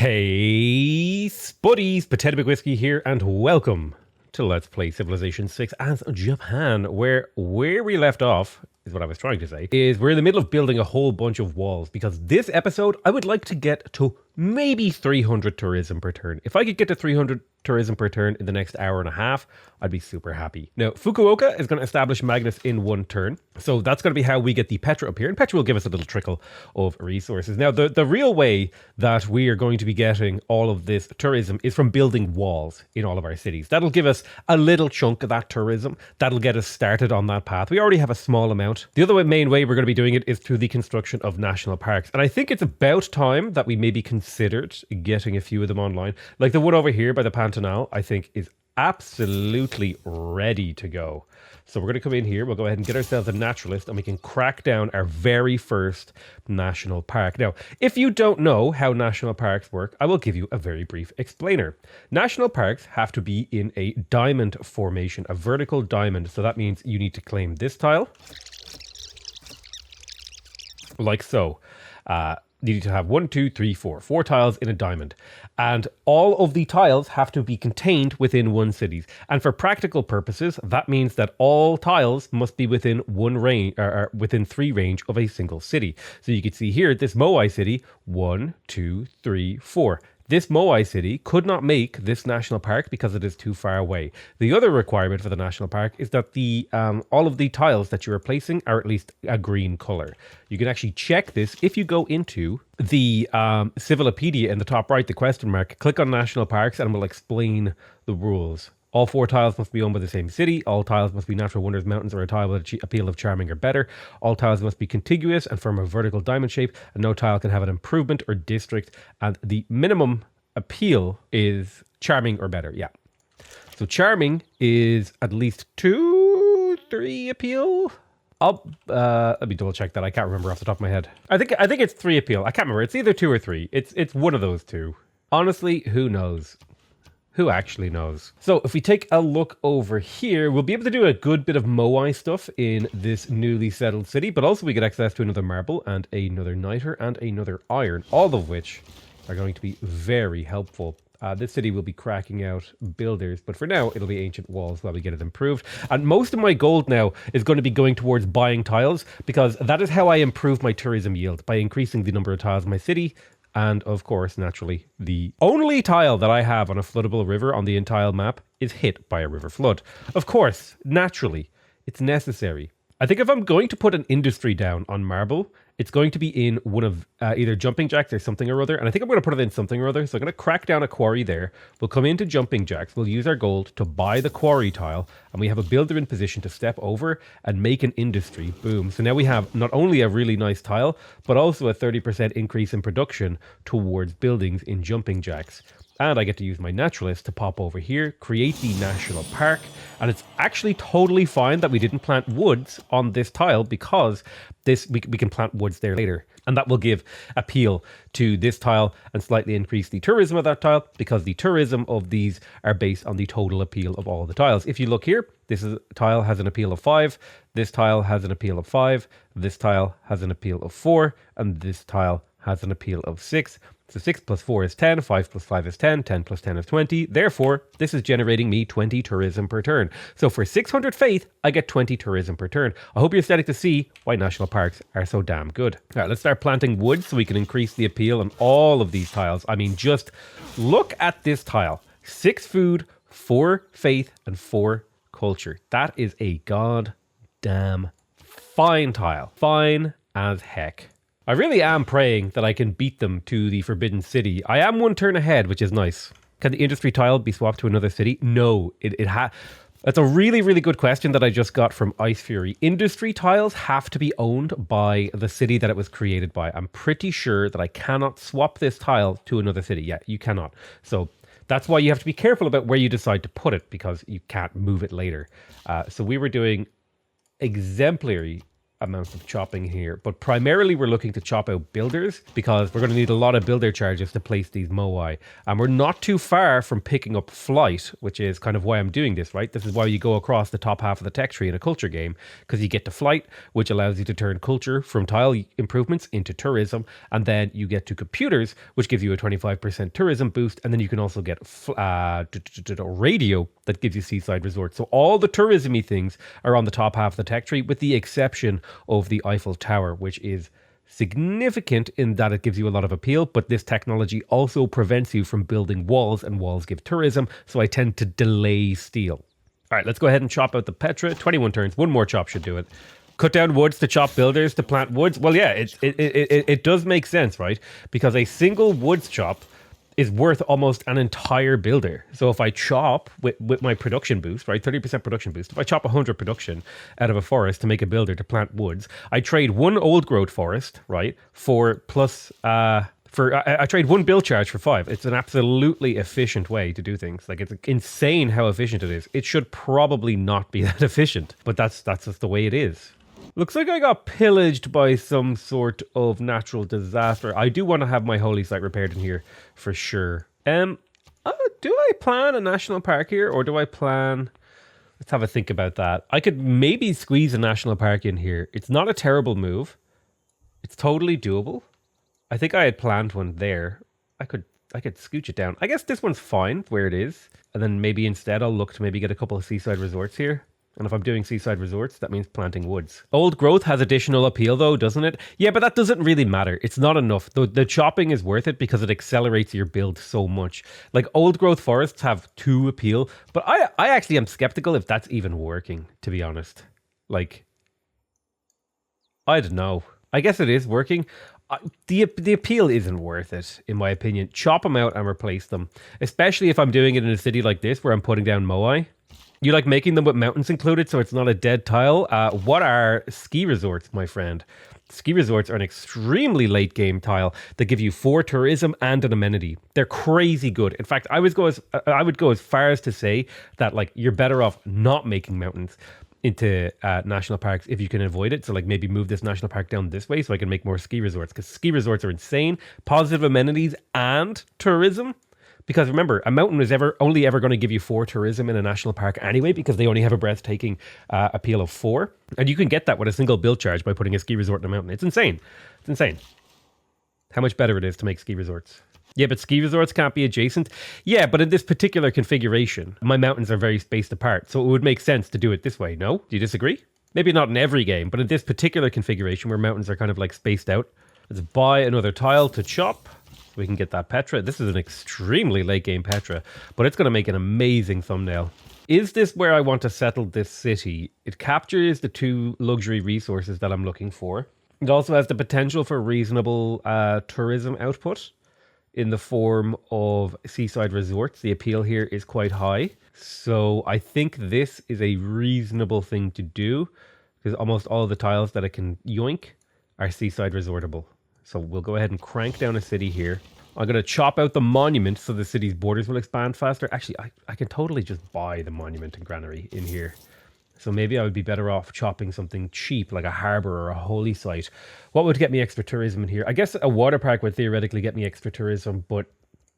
Hey, Spuddies, Potato Big Whiskey here, and welcome to Let's Play Civilization 6 as Japan, where we left off, is what I was trying to say, is we're in the middle of building a whole bunch of walls, because this episode, I would like to get to maybe 300 tourism per turn. If I could get to 300 tourism per turn in the next hour and a half, I'd be super happy. Now, Fukuoka is going to establish Magnus in one turn, so that's going to be how we get the Petra up here, and Petra will give us a little trickle of resources. Now, the real way that we are going to be getting all of this tourism is from building walls in all of our cities. That'll give us a little chunk of that tourism. That'll get us started on that path. We already have a small amount. The other main way we're going to be doing it is through the construction of national parks, and I think it's about time that we maybe considered getting a few of them online. Like the one over here by the Pantanal, I think is absolutely ready to go. So we're going to come in here, we'll go ahead and get ourselves a naturalist, and we can crack down our very first national park. Now, if you don't know how national parks work, I will give you a very brief explainer. National parks have to be in a diamond formation, a vertical diamond. So that means you need to claim this tile, like so. You need to have 4 tiles in a diamond, and all of the tiles have to be contained within one city. And for practical purposes, that means that all tiles must be within one range, or within 3 range of a single city. So you can see here, this Moai city, 1, 2, 3, 4. This Moai city could not make this national park because it is too far away. The other requirement for the national park is that the all of the tiles that you're replacing are at least a green color. You can actually check this if you go into the Civilopedia in the top right, the question mark, click on national parks and it will explain the rules. All 4 tiles must be owned by the same city. All tiles must be natural wonders, mountains, or a tile with appeal of charming or better. All tiles must be contiguous and form a vertical diamond shape, and no tile can have an improvement or district. And the minimum appeal is charming or better. Yeah. So charming is at least 2, 3 appeal. Let me double check that. I can't remember off the top of my head. I think it's 3 appeal. I can't remember. It's either 2 or 3. It's one of those 2. Honestly, who knows? Who actually knows? So if we take a look over here, we'll be able to do a good bit of Moai stuff in this newly settled city, but also we get access to another marble and another niter and another iron, all of which are going to be very helpful. This city will be cracking out builders, but for now, it'll be ancient walls while we get it improved. And most of my gold now is going to be going towards buying tiles, because that is how I improve my tourism yield, by increasing the number of tiles in my city. And of course, naturally, the only tile that I have on a floodable river on the entire map is hit by a river flood. Of course, naturally, it's necessary. I think if I'm going to put an industry down on marble, it's going to be in one of either jumping jacks or something or other. And I think I'm going to put it in something or other. So I'm going to crack down a quarry there. We'll come into jumping jacks. We'll use our gold to buy the quarry tile. And we have a builder in position to step over and make an industry. Boom. So now we have not only a really nice tile, but also a 30% increase in production towards buildings in jumping jacks. And I get to use my naturalist to pop over here, create the national park. And it's actually totally fine that we didn't plant woods on this tile, because we can plant woods there later. And that will give appeal to this tile and slightly increase the tourism of that tile, because the tourism of these are based on the total appeal of all the tiles. If you look here, tile has an appeal of 5. This tile has an appeal of 5. This tile has an appeal of 4. And this tile has an appeal of 6. So 6 plus 4 is 10, 5 plus 5 is 10, 10 plus 10 is 20. Therefore, this is generating me 20 tourism per turn. So for 600 faith, I get 20 tourism per turn. I hope you're starting to see why national parks are so damn good. All right, let's start planting wood so we can increase the appeal on all of these tiles. I mean, just look at this tile. 6 food, 4 faith, and 4 culture. That is a goddamn fine tile. Fine as heck. I really am praying that I can beat them to the Forbidden City. I am 1 turn ahead, which is nice. Can the industry tile be swapped to another city? No, that's a really, really good question that I just got from Ice Fury. Industry tiles have to be owned by the city that it was created by. I'm pretty sure that I cannot swap this tile to another city. Yeah, you cannot. So that's why you have to be careful about where you decide to put it, because you can't move it later. So we were doing exemplary amount of chopping here, but primarily we're looking to chop out builders because we're going to need a lot of builder charges to place these moai, and we're not too far from picking up flight, which is kind of why I'm doing this, right? This is why you go across the top half of the tech tree in a culture game, because you get to flight, which allows you to turn culture from tile improvements into tourism, and then you get to computers, which gives you a 25% tourism boost, and then you can also get radio that gives you seaside resorts. So all the tourism-y things are on the top half of the tech tree, with the exception of the Eiffel Tower, which is significant in that it gives you a lot of appeal, but this technology also prevents you from building walls, and walls give tourism, so I tend to delay steel. All right, let's go ahead and chop out the Petra. 21 turns, one more chop should do it. Cut down woods to chop builders to plant woods. Well, yeah, it does make sense, right? Because a single woods chop is worth almost an entire builder. So if I chop with my production boost, right, 30% production boost, if I chop 100 production out of a forest to make a builder to plant woods, I trade one old growth forest, right, for plus, I trade one build charge for 5. It's an absolutely efficient way to do things. Like, it's insane how efficient it is. It should probably not be that efficient, but that's just the way it is. Looks like I got pillaged by some sort of natural disaster. I do want to have my holy site repaired in here for sure. Do I plan a national park here, or do I plan... Let's have a think about that. I could maybe squeeze a national park in here. It's not a terrible move. It's totally doable. I think I had planned one there. I could scooch it down. I guess this one's fine where it is. And then maybe instead I'll look to maybe get a couple of seaside resorts here. And if I'm doing seaside resorts, that means planting woods. Old growth has additional appeal though, doesn't it? Yeah, but that doesn't really matter. It's not enough. The chopping is worth it because it accelerates your build so much. Like, old growth forests have 2 appeal, but I actually am skeptical if that's even working, to be honest. Like, I don't know. I guess it is working. The appeal isn't worth it, in my opinion. Chop them out and replace them. Especially if I'm doing it in a city like this where I'm putting down moai. You like making them with mountains included, so it's not a dead tile. What are ski resorts, my friend? Ski resorts are an extremely late game tile that give you 4 tourism and an amenity. They're crazy good. In fact, I would go as far as to say that, like, you're better off not making mountains into national parks if you can avoid it. So, like, maybe move this national park down this way so I can make more ski resorts, because ski resorts are insane. Positive amenities and tourism. Because remember, a mountain is only ever going to give you 4 tourism in a national park anyway, because they only have a breathtaking appeal of 4. And you can get that with a single build charge by putting a ski resort in a mountain. It's insane. It's insane how much better it is to make ski resorts. Yeah, but ski resorts can't be adjacent. Yeah, but in this particular configuration, my mountains are very spaced apart. So it would make sense to do it this way, no? Do you disagree? Maybe not in every game, but in this particular configuration where mountains are kind of like spaced out. Let's buy another tile to chop. We can get that Petra. This is an extremely late game Petra, but it's going to make an amazing thumbnail. Is this where I want to settle this city? It captures the 2 luxury resources that I'm looking for. It also has the potential for reasonable tourism output in the form of seaside resorts. The appeal here is quite high. So I think this is a reasonable thing to do, because almost all of the tiles that it can yoink are seaside resortable. So we'll go ahead and crank down a city here. I'm going to chop out the monument so the city's borders will expand faster. Actually, I can totally just buy the monument and granary in here. So maybe I would be better off chopping something cheap, like a harbour or a holy site. What would get me extra tourism in here? I guess a water park would theoretically get me extra tourism, but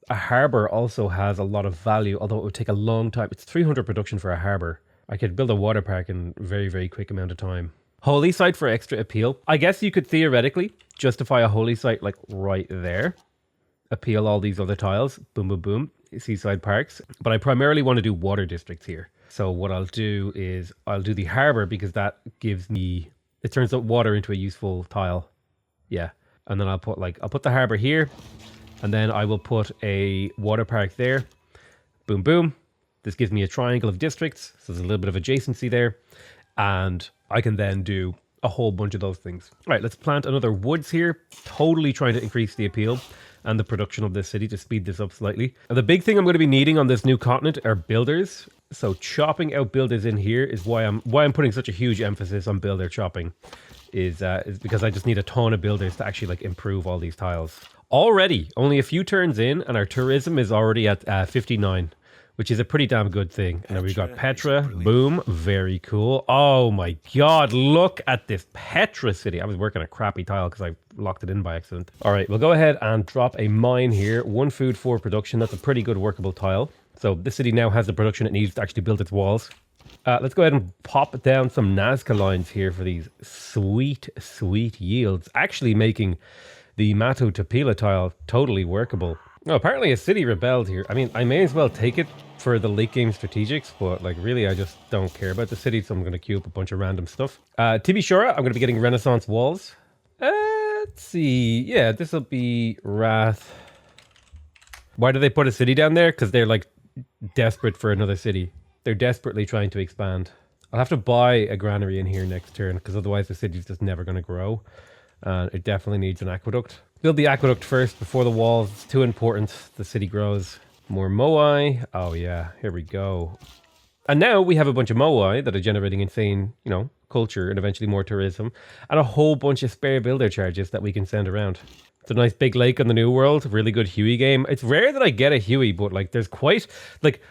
a harbour also has a lot of value, although it would take a long time. It's 300 production for a harbour. I could build a water park in a very, very quick amount of time. Holy site for extra appeal. I guess you could theoretically justify a holy site like right there. Appeal all these other tiles. Boom, boom, boom. Seaside parks. But I primarily want to do water districts here. So what I'll do is I'll do the harbour, because that gives me... It turns out water into a useful tile. Yeah. And then I'll put the harbour here. And then I will put a water park there. Boom, boom. This gives me a triangle of districts. So there's a little bit of adjacency there. And I can then do a whole bunch of those things. All right, let's plant another woods here. Totally trying to increase the appeal and the production of this city to speed this up slightly. And the big thing I'm going to be needing on this new continent are builders. So chopping out builders in here is why I'm putting such a huge emphasis on builder chopping. Is because I just need a ton of builders to actually, like, improve all these tiles. Already, only a few turns in, and our tourism is already at 59. which is a pretty damn good thing. And then we've got Petra. Petra Boom. Very cool. Oh my god, look at this Petra city. I was working a crappy tile because I locked it in by accident. All right, we'll go ahead and drop a mine here. 1 food, 4 production. That's a pretty good workable tile. So this city now has the production it needs to actually build its walls. Let's go ahead and pop down some Nazca lines here for these sweet, sweet yields. Actually making the Mato Tapila tile totally workable. Oh, apparently a city rebelled here. I mean, I may as well take it for the late game strategics, but like really I just don't care about the city, so I'm going to queue up a bunch of random stuff. To be sure, I'm going to be getting Renaissance walls. Let's see. Yeah, this will be Wrath. Why do they put a city down there? Because they're like desperate for another city. They're desperately trying to expand. I'll have to buy a granary in here next turn, because otherwise the city's just never going to grow. It definitely needs an aqueduct. Build the aqueduct first before the walls. It's too important. The city grows. More moai. Oh yeah, here we go. And now we have a bunch of moai that are generating insane, you know, culture and eventually more tourism. And a whole bunch of spare builder charges that we can send around. It's a nice big lake on the New World. Really good Huey game. It's rare that I get a Huey, but like there's quite... like.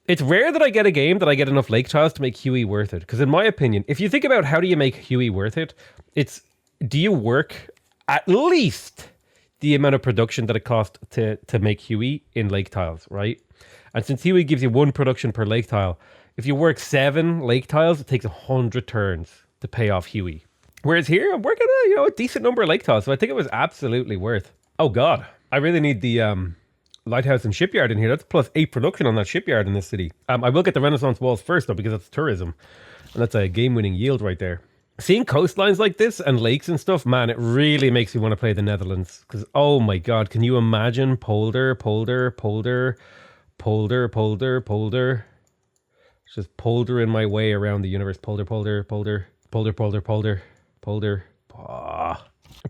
It's rare that I get a game that I get enough lake tiles to make Huey worth it. Because in my opinion, if you think about how do you make Huey worth it, it's do you work at least the amount of production that it costs to make Huey in lake tiles, right? And since Huey gives you 1 production per lake tile, if you work 7 lake tiles, it takes 100 turns to pay off Huey. Whereas here, I'm working a decent number of lake tiles, so I think it was absolutely worth. Oh god, I really need the lighthouse and shipyard in here. That's plus 8 production on that shipyard in this city. I will get the Renaissance walls first though, because that's tourism. And that's a game-winning yield right there. Seeing coastlines like this and lakes and stuff, man, it really makes me want to play the Netherlands. Because, oh my god, can you imagine polder. Just poldering my way around the universe. Polder.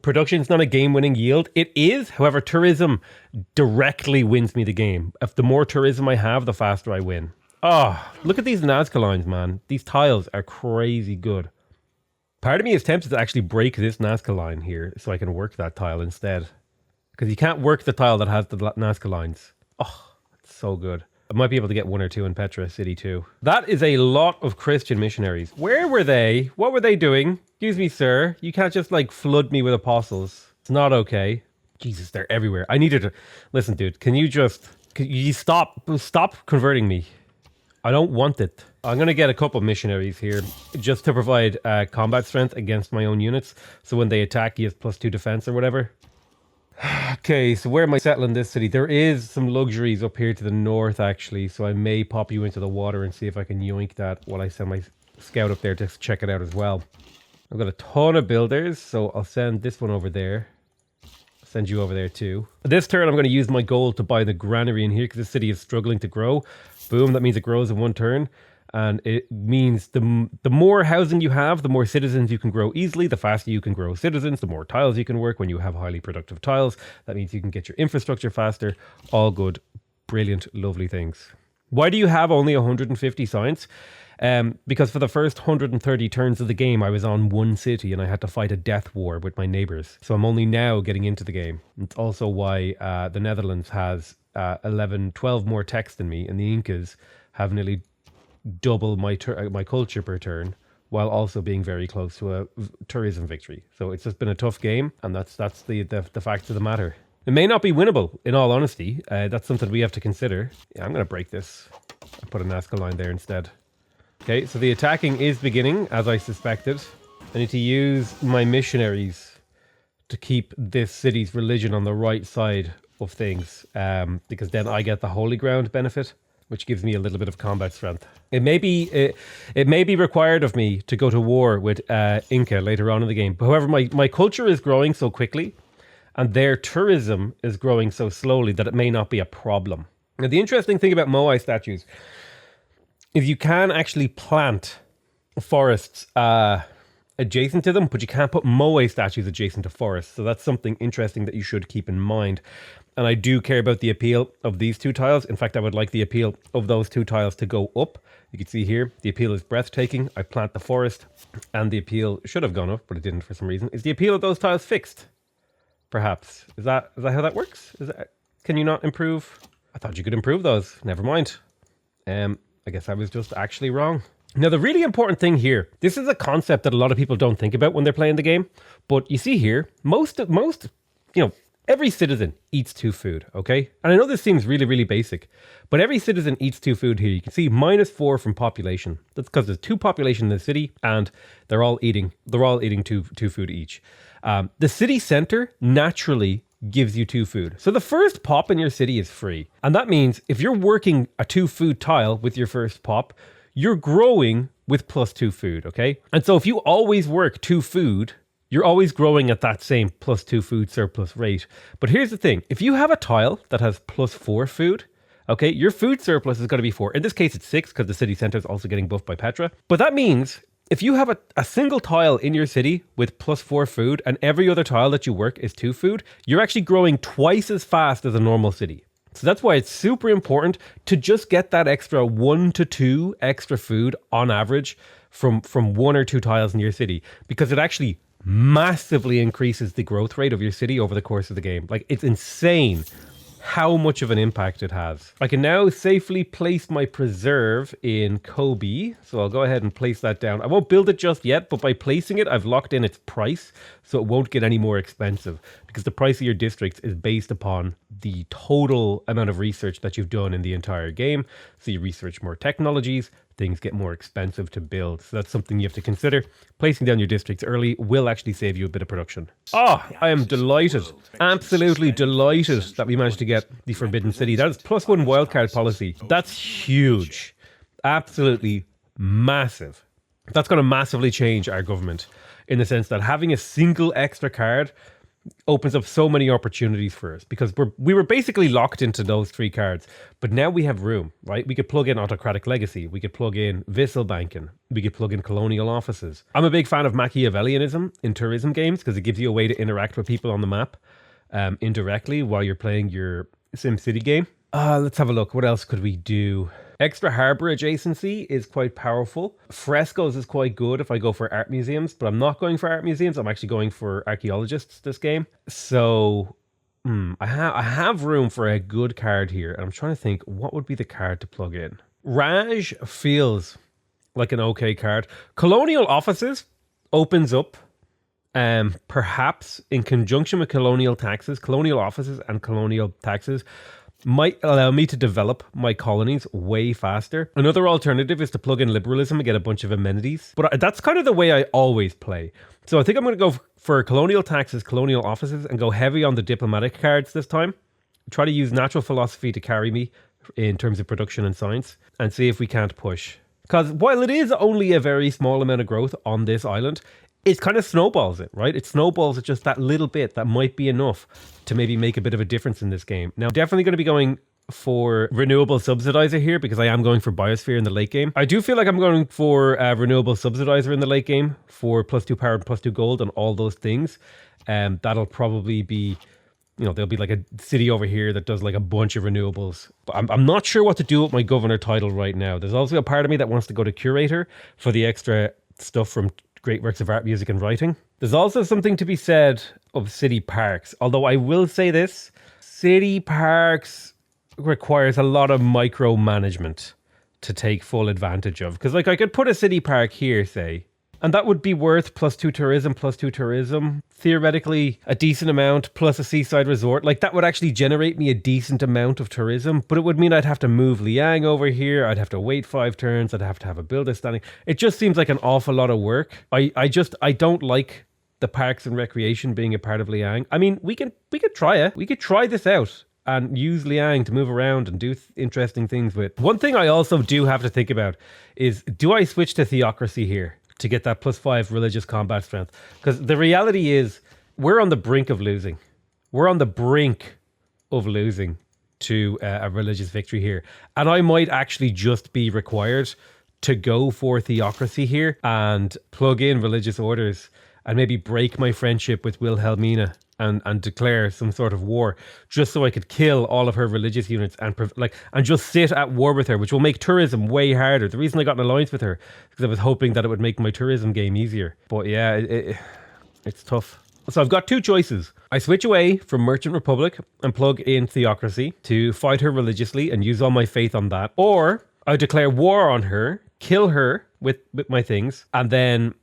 Production's not a game-winning yield. It is, however, tourism directly wins me the game. If the more tourism I have, the faster I win. Oh, look at these Nazca lines, man. These tiles are crazy good. Part of me is tempted to actually break this Nazca line here so I can work that tile instead. Because you can't work the tile that has the Nazca lines. Oh, it's so good. I might be able to get 1 or 2 in Petra City too. That is a lot of Christian missionaries. Where were they? What were they doing? Excuse me, sir. You can't just like flood me with apostles. It's not okay. Jesus, they're everywhere. I needed to... Listen, dude, can you stop converting me? I don't want it. I'm going to get a couple missionaries here just to provide combat strength against my own units. So when they attack, he has +2 defense or whatever. Okay, so where am I settling this city? There is some luxuries up here to the north, actually. So I may pop you into the water and see if I can yoink that while I send my scout up there to check it out as well. I've got a ton of builders, so I'll send this one over there. I'll send you over there too. This turn, I'm going to use my gold to buy the granary in here because the city is struggling to grow. Boom, that means it grows in 1 turn. And it means the more housing you have, the more citizens you can grow easily, the faster you can grow citizens, the more tiles you can work when you have highly productive tiles. That means you can get your infrastructure faster. All good, brilliant, lovely things. Why do you have only 150 science? Because for the first 130 turns of the game, I was on 1 city and I had to fight a death war with my neighbors. So I'm only now getting into the game. It's also why the Netherlands has 12 more techs than me, and the Incas have nearly double my culture per turn, while also being very close to a tourism victory. So it's just been a tough game, and that's the fact of the matter. It may not be winnable, in all honesty. That's something we have to consider. Yeah, I'm going to break this. I'll put a Nazca line there instead. Okay, so the attacking is beginning, as I suspected. I need to use my missionaries to keep this city's religion on the right side of things, because then I get the holy ground benefit, which gives me a little bit of combat strength. It may be required of me to go to war with Inca later on in the game. However, my culture is growing so quickly, and their tourism is growing so slowly that it may not be a problem. Now, the interesting thing about Moai statues is you can actually plant forests adjacent to them, but you can't put Moai statues adjacent to forests. So that's something interesting that you should keep in mind. And I do care about the appeal of these 2 tiles. In fact, I would like the appeal of those 2 tiles to go up. You can see here, the appeal is breathtaking. I plant the forest, and the appeal should have gone up, but it didn't for some reason. Is the appeal of those tiles fixed? Perhaps. Is that how that works? Can you not improve? I thought you could improve those. Never mind. I guess I was just actually wrong. Now, the really important thing here, this is a concept that a lot of people don't think about when they're playing the game. But you see here, every citizen eats 2 food, okay? And I know this seems really, really basic, but every citizen eats 2 food here. You can see -4 from population. That's because there's 2 population in the city, and they're all eating two food each. The city center naturally gives you 2 food. So the first pop in your city is free. And that means if you're working a 2 food tile with your first pop, you're growing with +2 food, okay? And so if you always work 2 food, you're always growing at that same +2 food surplus rate. But here's the thing. If you have a tile that has +4 food, okay, your food surplus is going to be 4. In this case, it's 6 because the city center is also getting buffed by Petra. But that means if you have a single tile in your city with +4 food and every other tile that you work is 2 food, you're actually growing twice as fast as a normal city. So that's why it's super important to just get that extra 1 to 2 extra food on average from 1 or 2 tiles in your city, because it actually massively increases the growth rate of your city over the course of the game. Like, it's insane how much of an impact it has. I can now safely place my preserve in Kobe. So I'll go ahead and place that down. I won't build it just yet, but by placing it, I've locked in its price. So it won't get any more expensive, because the price of your districts is based upon the total amount of research that you've done in the entire game. So you research more technologies, things get more expensive to build. So that's something you have to consider. Placing down your districts early will actually save you a bit of production. Oh, I am delighted, absolutely delighted that we managed to get the Forbidden City. That is +1 wildcard policy. That's huge. Absolutely massive. That's going to massively change our government in the sense that having a single extra card opens up so many opportunities for us, because we were basically locked into those 3 cards, but now we have room, right? We could plug in Autocratic Legacy, we could plug in Wisselbanken, we could plug in Colonial Offices. I'm a big fan of Machiavellianism in tourism games because it gives you a way to interact with people on the map indirectly while you're playing your SimCity game. Let's have a look. What else could we do? Extra harbor adjacency is quite powerful. Frescoes is quite good if I go for art museums, but I'm not going for art museums. I'm actually going for archaeologists this game. So I have room for a good card here. And I'm trying to think, what would be the card to plug in? Raj feels like an okay card. Colonial Offices opens up, perhaps in conjunction with colonial taxes, colonial offices and colonial taxes might allow me to develop my colonies way faster. Another alternative is to plug in liberalism and get a bunch of amenities. But that's kind of the way I always play. So I think I'm going to go for colonial taxes, colonial offices, and go heavy on the diplomatic cards this time. Try to use natural philosophy to carry me in terms of production and science, and see if we can't push. Because while it is only a very small amount of growth on this island, it kind of snowballs it, right? It snowballs it just that little bit that might be enough to maybe make a bit of a difference in this game. Now, definitely going to be going for renewable subsidizer here because I am going for biosphere in the late game. I do feel like I'm going for renewable subsidizer in the late game for +2 power and +2 gold and all those things. That'll probably be, there'll be like a city over here that does like a bunch of renewables. But I'm not sure what to do with my governor title right now. There's also a part of me that wants to go to curator for the extra stuff from great works of art, music, and writing. There's also something to be said of city parks. Although I will say this, city parks requires a lot of micromanagement to take full advantage of. Because like I could put a city park here, say, and that would be worth +2 tourism, theoretically a decent amount, plus a seaside resort. Like that would actually generate me a decent amount of tourism, but it would mean I'd have to move Liang over here. I'd have to wait 5 turns. I'd have to have a builder standing. It just seems like an awful lot of work. I don't like the parks and recreation being a part of Liang. I mean, we could try it. We could try this out and use Liang to move around and do interesting things with. One thing I also do have to think about is, do I switch to theocracy here to get that +5 religious combat strength? Because the reality is we're on the brink of losing. We're on the brink of losing to a religious victory here. And I might actually just be required to go for theocracy here and plug in religious orders and maybe break my friendship with Wilhelmina and declare some sort of war just so I could kill all of her religious units and just sit at war with her, which will make tourism way harder. The reason I got an alliance with her is because I was hoping that it would make my tourism game easier. But yeah, it's tough. So I've got 2 choices. I switch away from Merchant Republic and plug in theocracy to fight her religiously and use all my faith on that. Or I declare war on her, kill her with my things, and then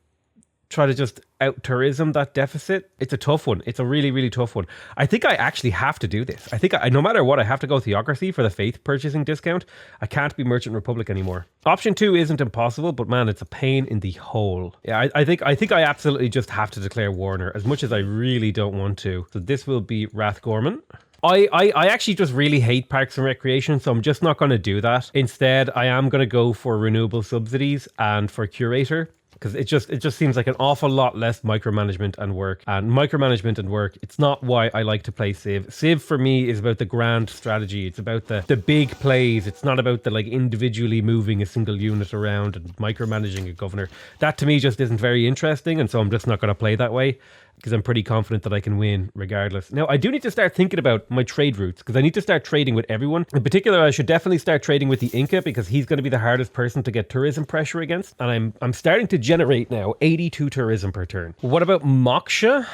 try to just out tourism that deficit. It's a tough one. It's a really, really tough one. I think I actually have to do this. I think no matter what, I have to go theocracy for the faith purchasing discount. I can't be Merchant Republic anymore. Option 2 isn't impossible, but man, it's a pain in the hole. Yeah, I think I absolutely just have to declare war on her, as much as I really don't want to. So this will be Rathgorman. I actually just really hate Parks and Recreation, so I'm just not going to do that. Instead, I am going to go for renewable subsidies and for curator, because it just seems like an awful lot less micromanagement and work. And micromanagement and work, it's not why I like to play Civ. Civ for me is about the grand strategy. It's about the big plays. It's not about the like individually moving a single unit around and micromanaging a governor. That to me just isn't very interesting, and so I'm just not going to play that way, because I'm pretty confident that I can win regardless. Now, I do need to start thinking about my trade routes, because I need to start trading with everyone. In particular, I should definitely start trading with the Inca, because he's going to be the hardest person to get tourism pressure against. And I'm starting to generate now 82 tourism per turn. What about Moksha?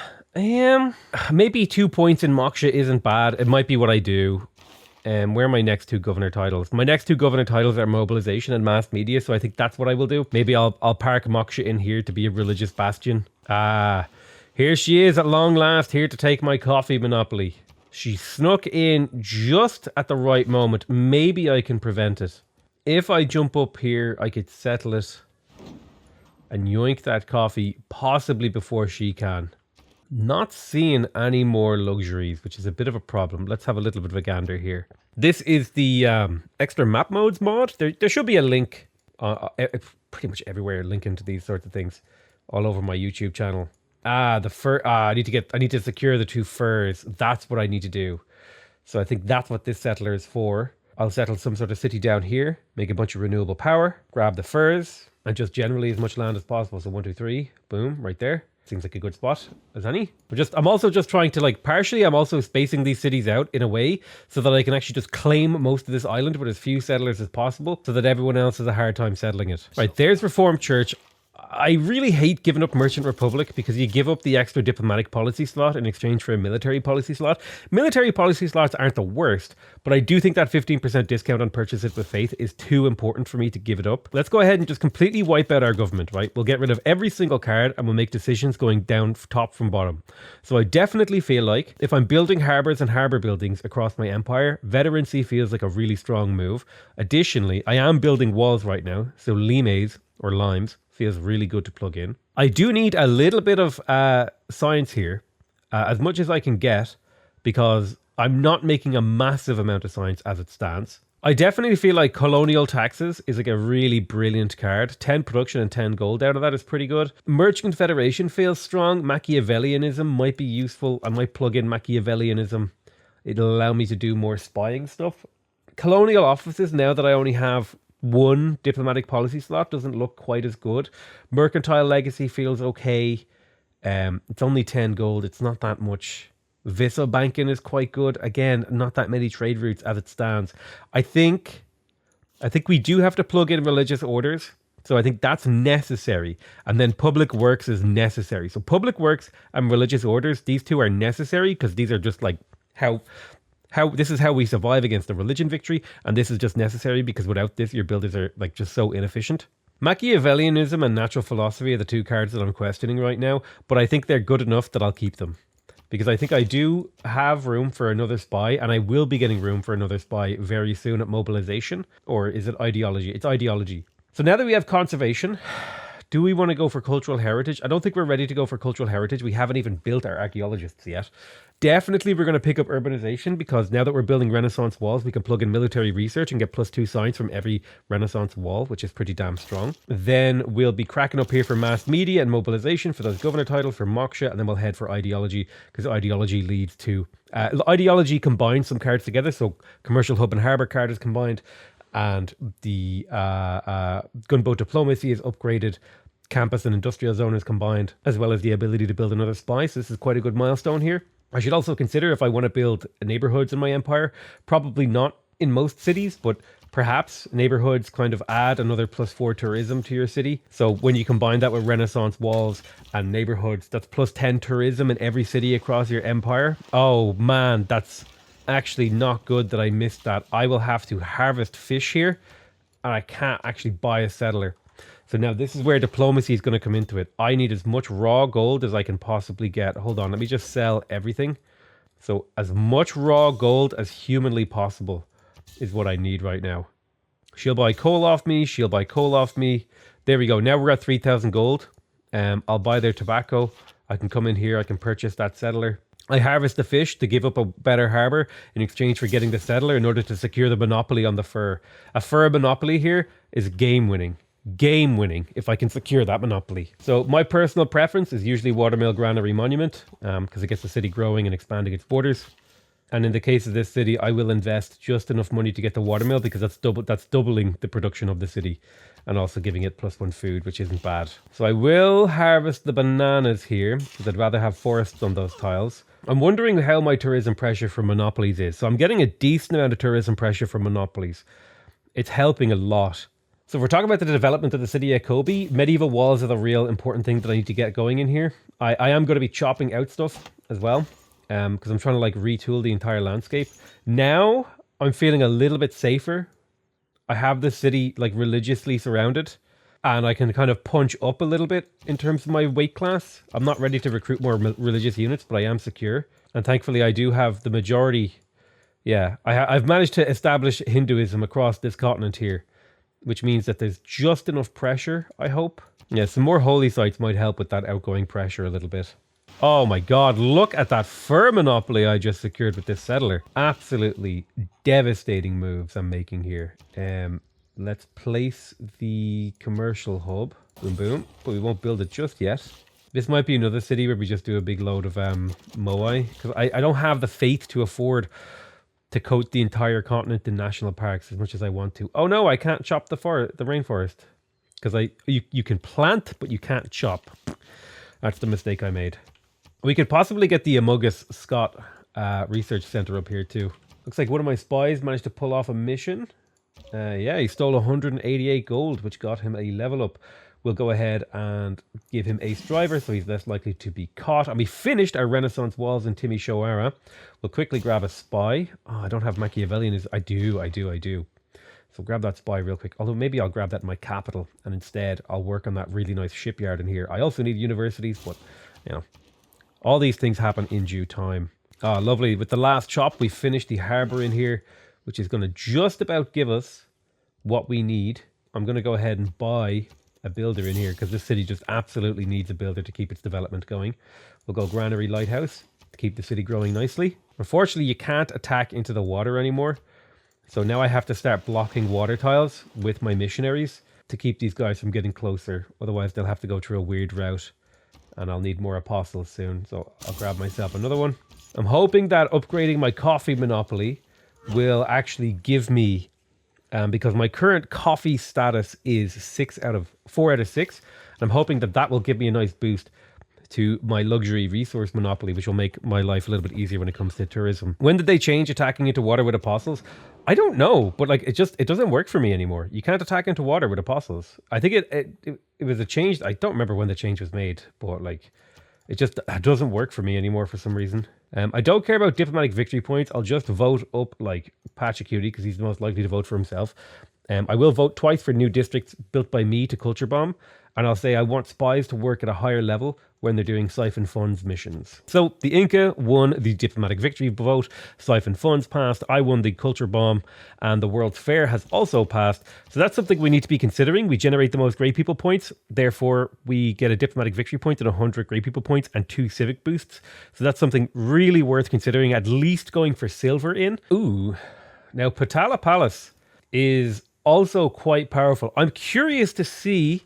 Maybe 2 points in Moksha isn't bad. It might be what I do. Where are my next 2 governor titles? My next 2 governor titles are mobilization and mass media, so I think that's what I will do. Maybe I'll park Moksha in here to be a religious bastion. Here she is at long last, here to take my coffee monopoly. She snuck in just at the right moment. Maybe I can prevent it. If I jump up here, I could settle it and yoink that coffee, possibly before she can. Not seeing any more luxuries, which is a bit of a problem. Let's have a little bit of a gander here. This is the extra map modes mod. There should be a link, pretty much everywhere, linking to these sorts of things all over my YouTube channel. The fur. I need to secure the 2 furs. That's what I need to do. So I think that's what this settler is for. I'll settle some sort of city down here, make a bunch of renewable power, grab the furs, and just generally as much land as possible. So 1, 2, 3, boom, right there. Seems like a good spot as any. I'm also just trying to I'm also spacing these cities out in a way so that I can actually just claim most of this island with as few settlers as possible, so that everyone else has a hard time settling it. Right, there's Reformed Church. I really hate giving up Merchant Republic, because you give up the extra diplomatic policy slot in exchange for a military policy slot. Military policy slots aren't the worst, but I do think that 15% discount on purchases with faith is too important for me to give it up. Let's go ahead and just completely wipe out our government, right? We'll get rid of every single card and we'll make decisions going down top from bottom. So I definitely feel like if I'm building harbours and harbour buildings across my empire, veterancy feels like a really strong move. Additionally, I am building walls right now, so limes or limes feels really good to plug in. I do need a little bit of science here, as much as I can get, because I'm not making a massive amount of science as it stands. I definitely feel like colonial taxes is like a really brilliant card. 10 production and 10 gold out of that is pretty good. Merchant Federation feels strong. Machiavellianism might be useful. I might plug in Machiavellianism. It'll allow me to do more spying stuff. Colonial offices, now that I only have 1 diplomatic policy slot, doesn't look quite as good. Mercantile legacy feels okay. It's only 10 gold. It's not that much. Vissel banking is quite good. Again, not that many trade routes as it stands. I think we do have to plug in religious orders. So I think that's necessary. And then public works is necessary. So public works and religious orders, these 2 are necessary, because these are just like how this is how we survive against the religion victory, and this is just necessary because without this your builders are like just so inefficient. Machiavellianism and natural philosophy are the 2 cards that I'm questioning right now, but I think they're good enough that I'll keep them, because I think I do have room for another spy, and I will be getting room for another spy very soon at mobilization. Or is it ideology? It's ideology. So now that we have conservation, do we want to go for cultural heritage? I don't think we're ready to go for cultural heritage. We haven't even built our archaeologists yet. Definitely we're going to pick up urbanization, because now that we're building Renaissance walls, we can plug in military research and get +2 science from every Renaissance wall, which is pretty damn strong. Then we'll be cracking up here for mass media and mobilization for those governor titles for Moksha, and then we'll head for ideology, because ideology leads to... ideology combines some cards together, so commercial hub and harbour card is combined, and the gunboat diplomacy is upgraded. Campus and industrial zone is combined, as well as the ability to build another spy. So this is quite a good milestone here. I should also consider if I want to build neighborhoods in my empire. Probably not in most cities, but perhaps neighborhoods kind of add another +4 tourism to your city. So when you combine that with Renaissance walls and neighborhoods, that's +10 tourism in every city across your empire. Oh man, that's actually not good that I missed that. I will have to harvest fish here and I can't actually buy a settler. So now this is where diplomacy is going to come into it. I need as much raw gold as I can possibly get. Hold on, let me just sell everything. So as much raw gold as humanly possible is what I need right now. She'll buy coal off me. She'll buy coal off me. There we go. Now we're at 3,000 gold. I'll buy their tobacco. I can come in here. I can purchase that settler. I harvest the fish to give up a better harbour in exchange for getting the settler in order to secure the monopoly on the fur. A fur monopoly here is game winning. Game winning if I can secure that monopoly. So my personal preference is usually Watermill Granary Monument because it gets the city growing and expanding its borders. And in the case of this city, I will invest just enough money to get the watermill because that's doubling the production of the city and also giving it +1 food, which isn't bad. So I will harvest the bananas here because I'd rather have forests on those tiles. I'm wondering how my tourism pressure for monopolies is. So I'm getting a decent amount of tourism pressure from monopolies. It's helping a lot. So if we're talking about the development of the city of Kobe, medieval walls are the real important thing that I need to get going in here. I am going to be chopping out stuff as well. Because I'm trying to like retool the entire landscape. Now I'm feeling a little bit safer. I have the city like religiously surrounded and I can kind of punch up a little bit in terms of my weight class. I'm not ready to recruit more religious units, but I am secure. And thankfully I do have the majority. Yeah, I've managed to establish Hinduism across this continent here, which means that there's just enough pressure, I hope. Yeah, some more holy sites might help with that outgoing pressure a little bit. Oh my god, look at that fur monopoly I just secured with this settler. Absolutely devastating moves I'm making here. Let's place the commercial hub. Boom, boom. But we won't build it just yet. This might be another city where we just do a big load of moai. Because I don't have the faith to afford to coat the entire continent in national parks as much as I want to. Oh no, I can't chop the rainforest. Because you can plant, but you can't chop. That's the mistake I made. We could possibly get the Amogus Scott Research Center up here too. Looks like one of my spies managed to pull off a mission. Yeah, he stole 188 gold, which got him a level up. We'll go ahead and give him Ace Driver, so he's less likely to be caught. And we finished our Renaissance walls in Timisoara. We'll quickly grab a spy. Oh, I don't have Machiavellian. I do. So grab that spy real quick. Although maybe I'll grab that in my capital, and instead I'll work on that really nice shipyard in here. I also need universities, but you know, all these things happen in due time. Ah, lovely. With the last chop, we finished the harbour in here, which is going to just about give us what we need. I'm going to go ahead and buy a builder in here because this city just absolutely needs a builder to keep its development going. We'll go Granary Lighthouse to keep the city growing nicely. Unfortunately, you can't attack into the water anymore. So now I have to start blocking water tiles with my missionaries to keep these guys from getting closer. Otherwise, they'll have to go through a weird route. And I'll need more apostles soon, so I'll grab myself another one. I'm hoping that upgrading my coffee monopoly will actually give me, because my current coffee status is 4 out of 6. I'm hoping that that will give me a nice boost to my luxury resource monopoly, which will make my life a little bit easier when it comes to tourism. When did they change attacking into water with apostles? I don't know, but like it doesn't work for me anymore. You can't attack into water with apostles. I think it was a change. I don't remember when the change was made, but like it doesn't work for me anymore for some reason. I don't care about diplomatic victory points. I'll just vote up like Pachacuti because he's the most likely to vote for himself. I will vote twice for new districts built by me to culture bomb. And I'll say I want spies to work at a higher level when they're doing siphon funds missions. So the Inca won the diplomatic victory vote, siphon funds passed, I won the culture bomb, and the World's Fair has also passed. So that's something we need to be considering. We generate the most great people points, therefore we get a diplomatic victory point and 100 great people points and 2 civic boosts. So that's something really worth considering, at least going for silver in. Ooh, now Patala Palace is also quite powerful. I'm curious to see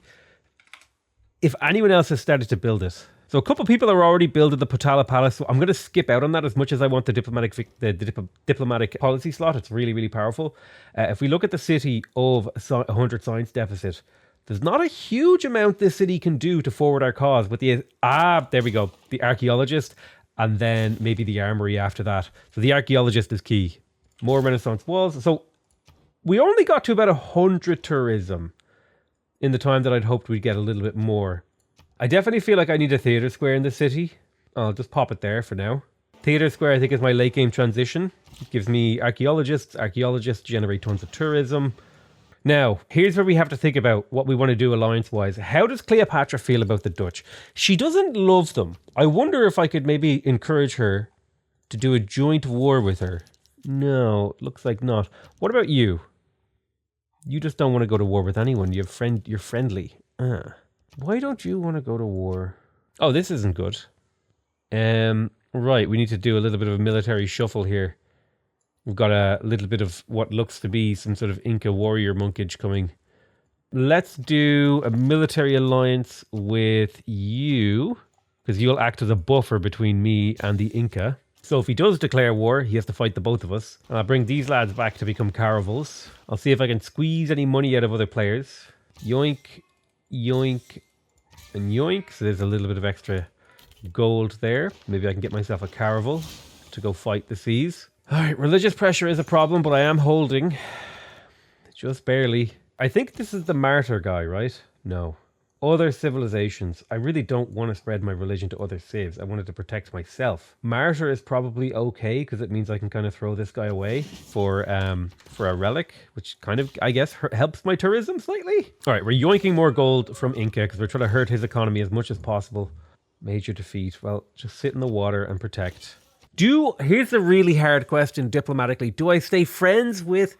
if anyone else has started to build it. So a couple of people are already building the Patala Palace, so I'm going to skip out on that as much as I want the diplomatic policy slot. It's really, really powerful. If we look at the city of 100 science deficit, there's not a huge amount this city can do to forward our cause. But there we go, the archaeologist, and then maybe the armory after that. So the archaeologist is key. More Renaissance walls. So we only got to about 100 tourism in the time that I'd hoped we'd get a little bit more. I definitely feel like I need a theatre square in the city. I'll just pop it there for now. Theatre square, I think, is my late game transition. It gives me archaeologists. Archaeologists generate tons of tourism. Now, here's where we have to think about what we want to do alliance-wise. How does Cleopatra feel about the Dutch? She doesn't love them. I wonder if I could maybe encourage her to do a joint war with her. No, looks like not. What about you? You just don't want to go to war with anyone. You're friendly. Why don't you want to go to war? Oh, this isn't good. Right, we need to do a little bit of a military shuffle here. We've got a little bit of what looks to be some sort of Inca warrior monkage coming. Let's do a military alliance with you, because you'll act as a buffer between me and the Inca. So if he does declare war, he has to fight the both of us. And I'll bring these lads back to become caravels. I'll see if I can squeeze any money out of other players. Yoink, yoink, and yoink. So there's a little bit of extra gold there. Maybe I can get myself a caravel to go fight the seas. All right, religious pressure is a problem, but I am holding. Just barely. I think this is the martyr guy, right? No. Other civilizations. I really don't want to spread my religion to other civs. I wanted to protect myself. Martyr is probably okay because it means I can kind of throw this guy away for a relic, which kind of, I guess, helps my tourism slightly. All right, we're yoinking more gold from Inca because we're trying to hurt his economy as much as possible. Major defeat. Well, just sit in the water and protect. Here's a really hard question diplomatically. Do I stay friends with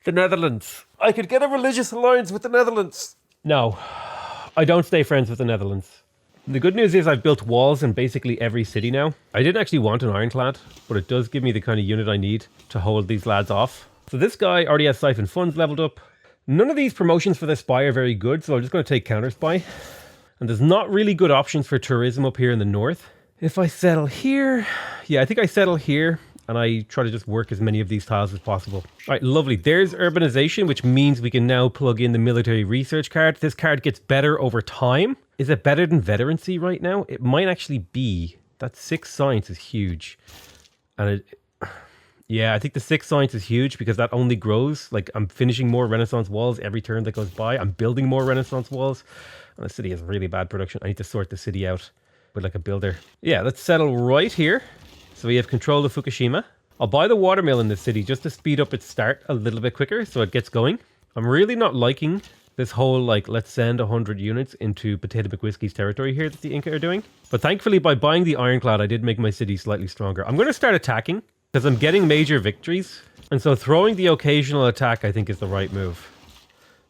the Netherlands? I could get a religious alliance with the Netherlands. No, I don't stay friends with the Netherlands. The good news is I've built walls in basically every city now. I didn't actually want an ironclad, but it does give me the kind of unit I need to hold these lads off. So this guy already has siphon funds leveled up. None of these promotions for the spy are very good, so I'm just going to take counter spy. And there's not really good options for tourism up here in the north. If I settle here, yeah, I think I settle here and I try to just work as many of these tiles as possible. All right, lovely. There's urbanization, which means we can now plug in the military research card. This card gets better over time. Is it better than veterancy right now? It might actually be. That 6 science is huge. And yeah, I think the 6 science is huge because that only grows. Like, I'm finishing more Renaissance walls every turn that goes by. I'm building more Renaissance walls. And the city has really bad production. I need to sort the city out with like a builder. Yeah, let's settle right here. So we have control of Fukushima. I'll buy the watermill in this city just to speed up its start a little bit quicker so it gets going. I'm really not liking this whole like, let's send 100 units into Potato McWhiskey's territory here that the Inca are doing. But thankfully by buying the ironclad, I did make my city slightly stronger. I'm going to start attacking because I'm getting major victories. And so throwing the occasional attack, I think is the right move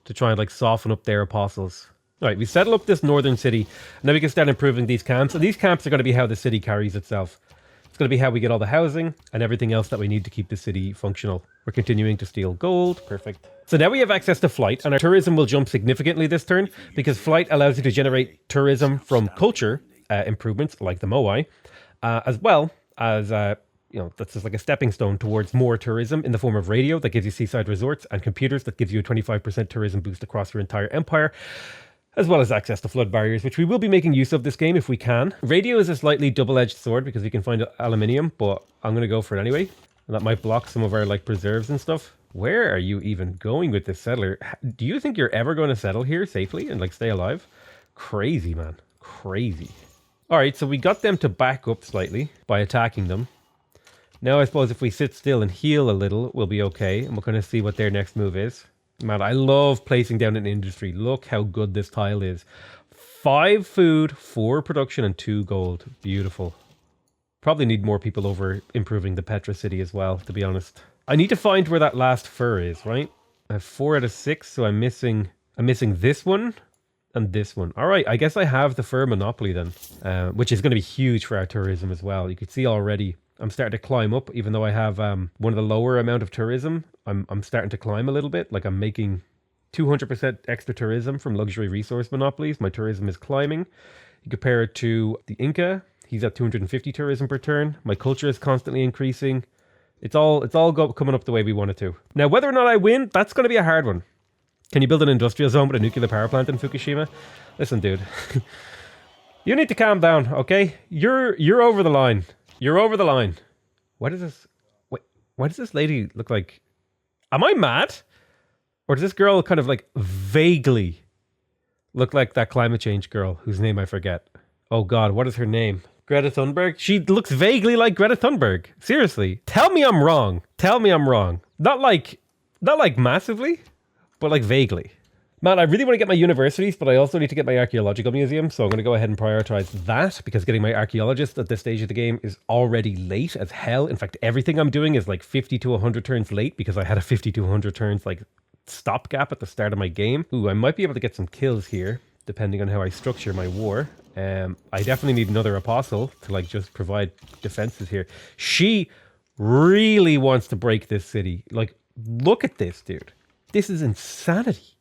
to try and like soften up their apostles. All right, we settle up this northern city, and then we can start improving these camps. And these camps are going to be how the city carries itself. It's going to be how we get all the housing and everything else that we need to keep the city functional. We're continuing to steal gold. Perfect. So now we have access to flight, and our tourism will jump significantly this turn because flight allows you to generate tourism from culture improvements like the Moai, as well as that's just like a stepping stone towards more tourism in the form of radio that gives you seaside resorts and computers that gives you a 25% tourism boost across your entire empire, as well as access to flood barriers, which we will be making use of this game if we can. Radio is a slightly double-edged sword because we can find aluminium, but I'm going to go for it anyway. And that might block some of our like preserves and stuff. Where are you even going with this settler? Do you think you're ever going to settle here safely and like stay alive? Crazy, man. Crazy. All right, so we got them to back up slightly by attacking them. Now I suppose if we sit still and heal a little, we'll be okay. And we'll kind of see what their next move is. Man, I love placing down an industry. Look how good this tile is. 5 food, 4 production, and 2 gold. Beautiful. Probably need more people over improving the Petra city as well, to be honest. I need to find where that last fur is, right? I have 4 out of 6, so I'm missing this one and this one. All right, I guess I have the fur monopoly then, which is going to be huge for our tourism as well. You can see already I'm starting to climb up, even though I have one of the lower amount of tourism. I'm starting to climb a little bit. Like I'm making 200% extra tourism from luxury resource monopolies. My tourism is climbing. You compare it to the Inca. He's at 250 tourism per turn. My culture is constantly increasing. It's all coming up the way we want it to. Now, whether or not I win, that's going to be a hard one. Can you build an industrial zone with a nuclear power plant in Fukushima? Listen, dude. You need to calm down, okay? You're over the line. You're over the line. What is this? Wait, why does this lady look like... Am I mad? Or does this girl kind of like vaguely look like that climate change girl whose name I forget? Oh God, what is her name? Greta Thunberg? She looks vaguely like Greta Thunberg. Seriously. Tell me I'm wrong. Tell me I'm wrong. Not like massively, but like vaguely. Man, I really want to get my universities, but I also need to get my archaeological museum, so I'm going to go ahead and prioritize that, because getting my archaeologist at this stage of the game is already late as hell. In fact, everything I'm doing is like 50 to 100 turns late, because I had a 50 to 100 turns like stopgap at the start of my game. Ooh, I might be able to get some kills here, depending on how I structure my war. I definitely need another apostle to like just provide defenses here. She really wants to break this city. Like, look at this, dude. This is insanity.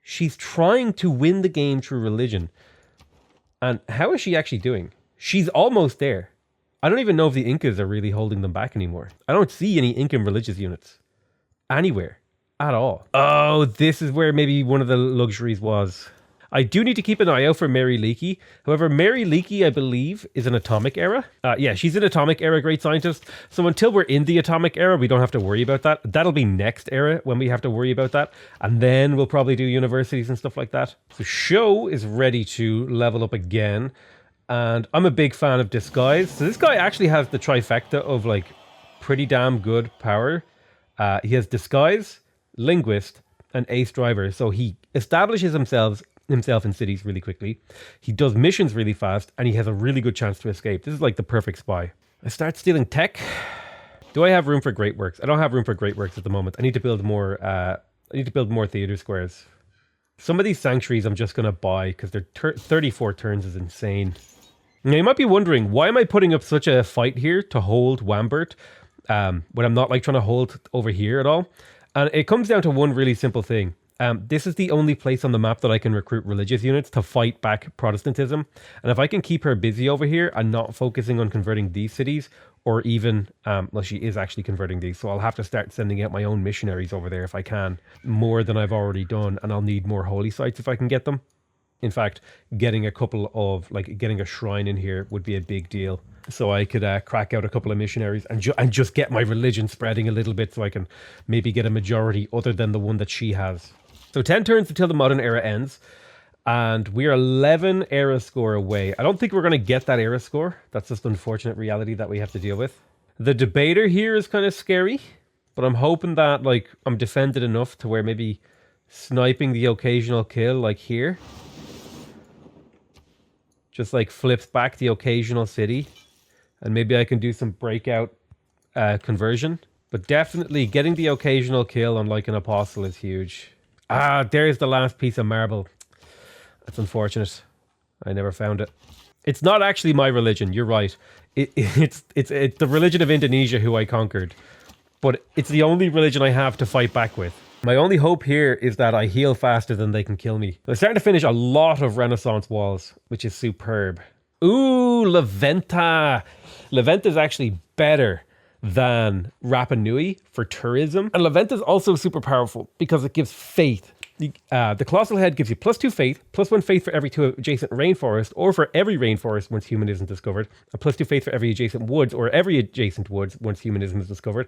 She's trying to win the game through religion. And how is she actually doing? She's almost there. I don't even know if the Incas are really holding them back anymore. I don't see any Incan religious units anywhere at all. Oh, this is where maybe one of the luxuries was. I do need to keep an eye out for Mary Leakey. However, Mary Leakey, I believe, is an atomic era. Yeah, she's an atomic era great scientist. So until we're in the atomic era, we don't have to worry about that. That'll be next era when we have to worry about that. And then we'll probably do universities and stuff like that. So Show is ready to level up again. And I'm a big fan of Disguise. So this guy actually has the trifecta of like pretty damn good power. He has Disguise, Linguist, and Ace Driver. So he establishes himself in cities really quickly. He does missions really fast, and he has a really good chance to escape. This is like the perfect spy. I start stealing tech. Do I have room for Great Works? I don't have room for Great Works at the moment. I need to build more. I need to build more theater squares. Some of these sanctuaries I'm just gonna buy because they're 34 turns is insane. Now you might be wondering, why am I putting up such a fight here to hold Wambert when I'm not like trying to hold over here at all? And it comes down to one really simple thing. This is the only place on the map that I can recruit religious units to fight back Protestantism. And if I can keep her busy over here and not focusing on converting these cities, or even, well, she is actually converting these, so I'll have to start sending out my own missionaries over there if I can, more than I've already done, and I'll need more holy sites if I can get them. In fact, getting a couple of, like, getting a shrine in here would be a big deal. So I could crack out a couple of missionaries and just get my religion spreading a little bit so I can maybe get a majority other than the one that she has. So 10 turns until the modern era ends, and we're 11 era score away. I don't think we're going to get that era score. That's just unfortunate reality that we have to deal with. The debater here is kind of scary, but I'm hoping that like I'm defended enough to where maybe sniping the occasional kill like here just like flips back the occasional city, and maybe I can do some breakout conversion. But definitely getting the occasional kill on like an apostle is huge. Ah, there's the last piece of marble. That's unfortunate. I never found it. It's not actually my religion. You're right. It's the religion of Indonesia who I conquered. But it's the only religion I have to fight back with. My only hope here is that I heal faster than they can kill me. I'm starting to finish a lot of Renaissance walls, which is superb. Ooh, Leventa. Leventa is actually better than Rapa Nui for tourism. And Leventa is also super powerful because it gives faith. The Colossal Head gives you +2 faith, +1 faith for every 2 adjacent rainforest, or for every rainforest once humanism is discovered, and +2 faith for every adjacent woods, or every adjacent woods once humanism is discovered.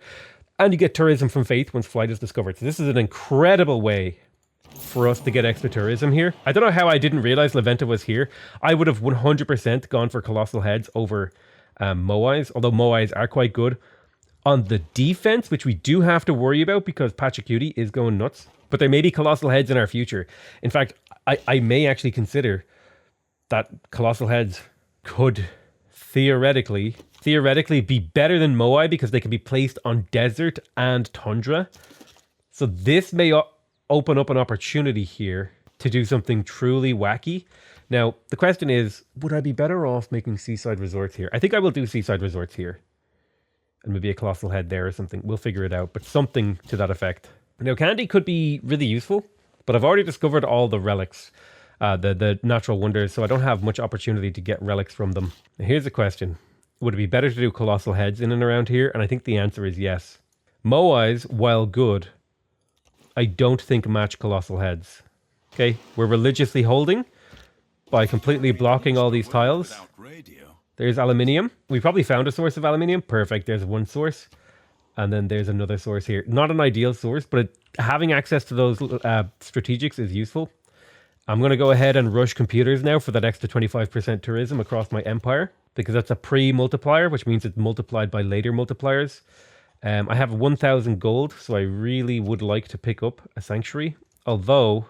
And you get tourism from faith once flight is discovered. So this is an incredible way for us to get extra tourism here. I don't know how I didn't realize Leventa was here. I would have 100% gone for Colossal Heads over Moais, although Moais are quite good. On the defense, which we do have to worry about because Pachacuti is going nuts. But there may be Colossal Heads in our future. In fact, I may actually consider that Colossal Heads could theoretically be better than Moai because they can be placed on desert and tundra. So this may open up an opportunity here to do something truly wacky. Now, the question is, would I be better off making seaside resorts here? I think I will do seaside resorts here. And maybe a Colossal Head there or something. We'll figure it out, but something to that effect. Now, candy could be really useful, but I've already discovered all the relics, the natural wonders, so I don't have much opportunity to get relics from them. Now, here's the question. Would it be better to do Colossal Heads in and around here? And I think the answer is yes. Moais, while good, I don't think match Colossal Heads. Okay, we're religiously holding by completely blocking all these tiles. There's aluminium. We probably found a source of aluminium. Perfect. There's one source. And then there's another source here. Not an ideal source, but having access to those strategics is useful. I'm going to go ahead and rush computers now for that extra 25% tourism across my empire, because that's a pre-multiplier, which means it's multiplied by later multipliers. I have 1,000 gold, so I really would like to pick up a sanctuary. Although,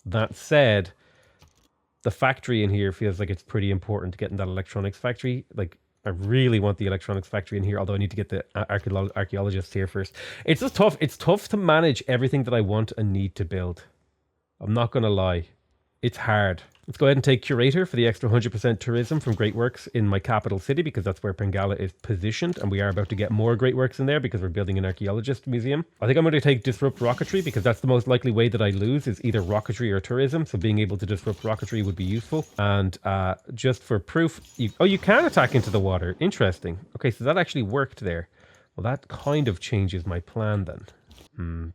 that said, the factory in here feels like it's pretty important to get in that electronics factory. Like, I really want the electronics factory in here, although I need to get the archaeologists here first. It's just tough. It's tough to manage everything that I want and need to build. I'm not going to lie. It's hard. Let's go ahead and take Curator for the extra 100% tourism from Great Works in my capital city, because that's where Pengala is positioned, and we are about to get more Great Works in there because we're building an archaeologist museum. I think I'm going to take Disrupt Rocketry, because that's the most likely way that I lose, is either rocketry or tourism, so being able to disrupt rocketry would be useful. And just for proof, you can attack into the water. Interesting. Okay, so that actually worked there. Well, that kind of changes my plan then.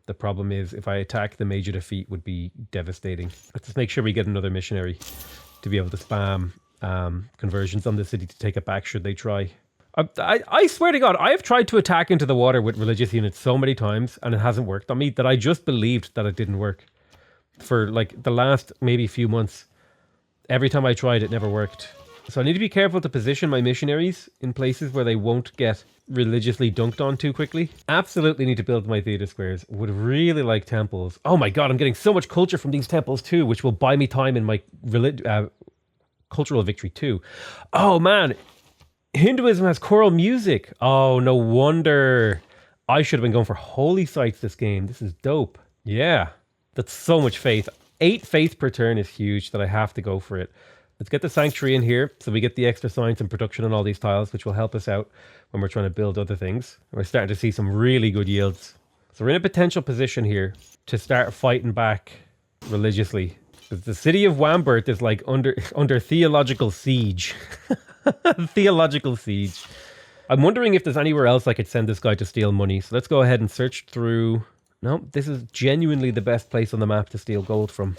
The problem is, if I attack, the major defeat would be devastating. Let's just make sure we get another missionary to be able to spam conversions on the city to take it back should they try. I swear to God, I have tried to attack into the water with religious units so many times, and it hasn't worked on me, that I just believed that it didn't work. For like the last maybe few months, every time I tried, it never worked. So I need to be careful to position my missionaries in places where they won't get religiously dunked on too quickly. Absolutely need to build my theater squares. Would really like temples. Oh my God, I'm getting so much culture from these temples too, which will buy me time in my cultural victory too. Oh man, Hinduism has choral music. Oh, no wonder. I should have been going for holy sites this game. This is dope. Yeah, that's so much faith. 8 faith per turn is huge that I have to go for it. Let's get the sanctuary in here so we get the extra science and production on all these tiles, which will help us out when we're trying to build other things. We're starting to see some really good yields. So we're in a potential position here to start fighting back religiously. The city of Wambert is like under theological siege. Theological siege. I'm wondering if there's anywhere else I could send this guy to steal money. So let's go ahead and search through. No, this is genuinely the best place on the map to steal gold from.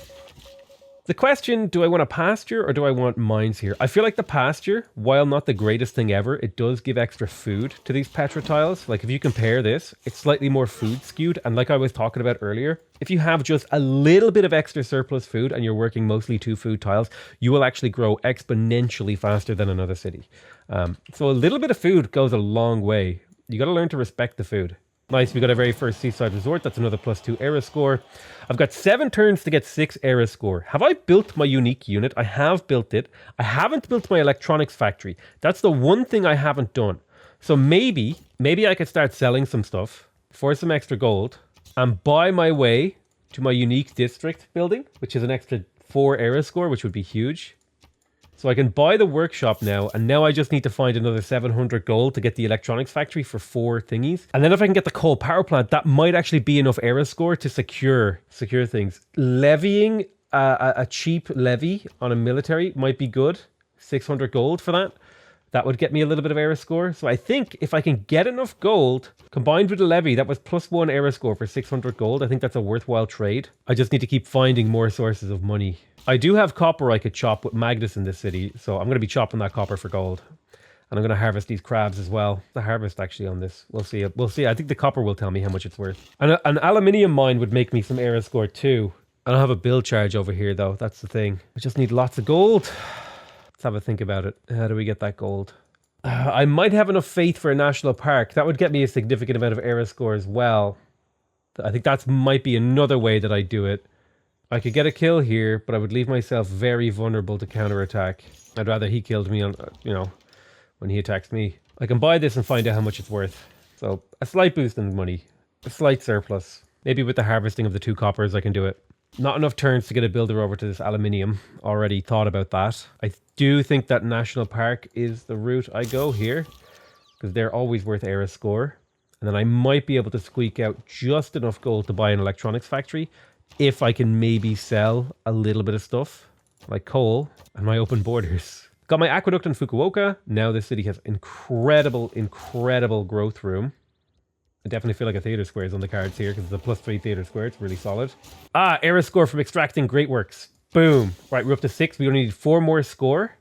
The question, do I want a pasture or do I want mines here? I feel like the pasture, while not the greatest thing ever, it does give extra food to these Petra tiles. Like if you compare this, it's slightly more food skewed. And like I was talking about earlier, if you have just a little bit of extra surplus food and you're working mostly 2 food tiles, you will actually grow exponentially faster than another city. So a little bit of food goes a long way. You got to learn to respect the food. Nice, we got our very first seaside resort. That's another +2 era score. I've got 7 turns to get 6 era score. Have I built my unique unit? I have built it. I haven't built my electronics factory. That's the one thing I haven't done. So maybe I could start selling some stuff for some extra gold and buy my way to my unique district building, which is an extra 4 era score, which would be huge. So I can buy the workshop now, and now I just need to find another 700 gold to get the electronics factory for 4 thingies. And then if I can get the coal power plant, that might actually be enough era score to secure things. Levying a cheap levy on a military might be good. 600 gold for that. That would get me a little bit of era score. So I think if I can get enough gold, combined with a levy, that was +1 era score for 600 gold. I think that's a worthwhile trade. I just need to keep finding more sources of money. I do have copper I could chop with Magnus in this city, so I'm going to be chopping that copper for gold. And I'm going to harvest these crabs as well. The harvest actually on this. We'll see. We'll see. I think the copper will tell me how much it's worth. And an aluminium mine would make me some era score too. I don't have a build charge over here though. That's the thing. I just need lots of gold. Let's have a think about it. How do we get that gold? I might have enough faith for a national park. That would get me a significant amount of era score as well. I think that might be another way that I do it. I could get a kill here, but I would leave myself very vulnerable to counterattack. I'd rather he killed me on, when he attacks me. I can buy this and find out how much it's worth. So a slight boost in money, a slight surplus. Maybe with the harvesting of the 2 coppers, I can do it. Not enough turns to get a builder over to this aluminium. Already thought about that. I do think that national park is the route I go here, because they're always worth era score. And then I might be able to squeak out just enough gold to buy an electronics factory, if I can maybe sell a little bit of stuff, like coal and my open borders. Got my aqueduct in Fukuoka. Now this city has incredible growth room. I definitely feel like a theater square is on the cards here, because it's a +3 theater square. It's really solid. Era score from extracting great works. Boom. Right, we're up to 6. We only need 4 more score.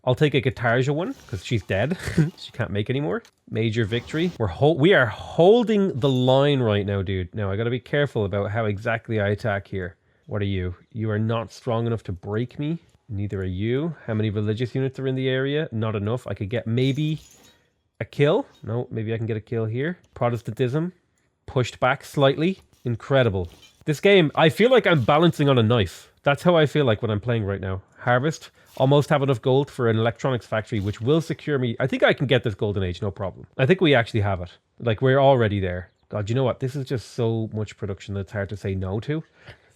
I'll take a Katarja one, because she's dead. She can't make anymore. Major victory. We are holding the line right now, dude. Now, I got to be careful about how exactly I attack here. What are you? You are not strong enough to break me. Neither are you. How many religious units are in the area? Not enough. I could get maybe a kill. No, maybe I can get a kill here. Protestantism pushed back slightly. Incredible. This game, I feel like I'm balancing on a knife. That's how I feel like when I'm playing right now. Harvest. Almost have enough gold for an electronics factory, which will secure me. I think I can get this golden age, no problem. I think we actually have it. Like, we're already there. God, you know what? This is just so much production that it's hard to say no to.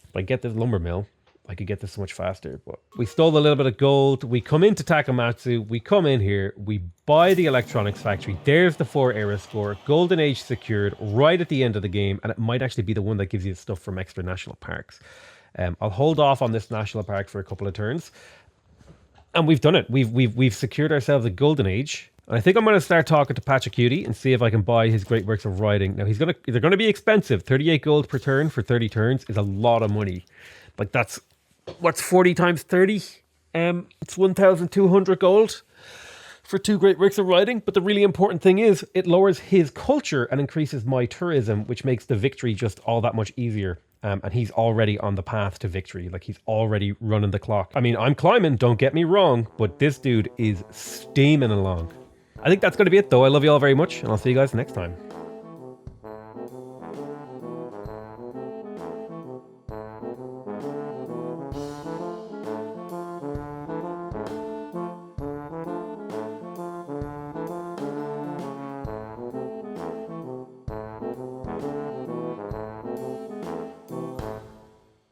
If I get this lumber mill, I could get this so much faster. But we stole a little bit of gold. We come into Takamatsu. We come in here. We buy the electronics factory. There's the 4 era score. Golden age secured right at the end of the game. And it might actually be the one that gives you stuff from extra national parks. I'll hold off on this national park for a couple of turns. And we've done it. We've secured ourselves a golden age. And I think I'm going to start talking to Pachacuti and see if I can buy his great works of writing. Now they're going to be expensive. 38 gold per turn for 30 turns is a lot of money. Like that's what's 40 times 30? It's 1,200 gold for 2 great works of writing. But the really important thing is it lowers his culture and increases my tourism, which makes the victory just all that much easier. And he's already on the path to victory. Like he's already running the clock. I mean, I'm climbing, don't get me wrong, but this dude is steaming along. I think that's going to be it though. I love you all very much and I'll see you guys next time.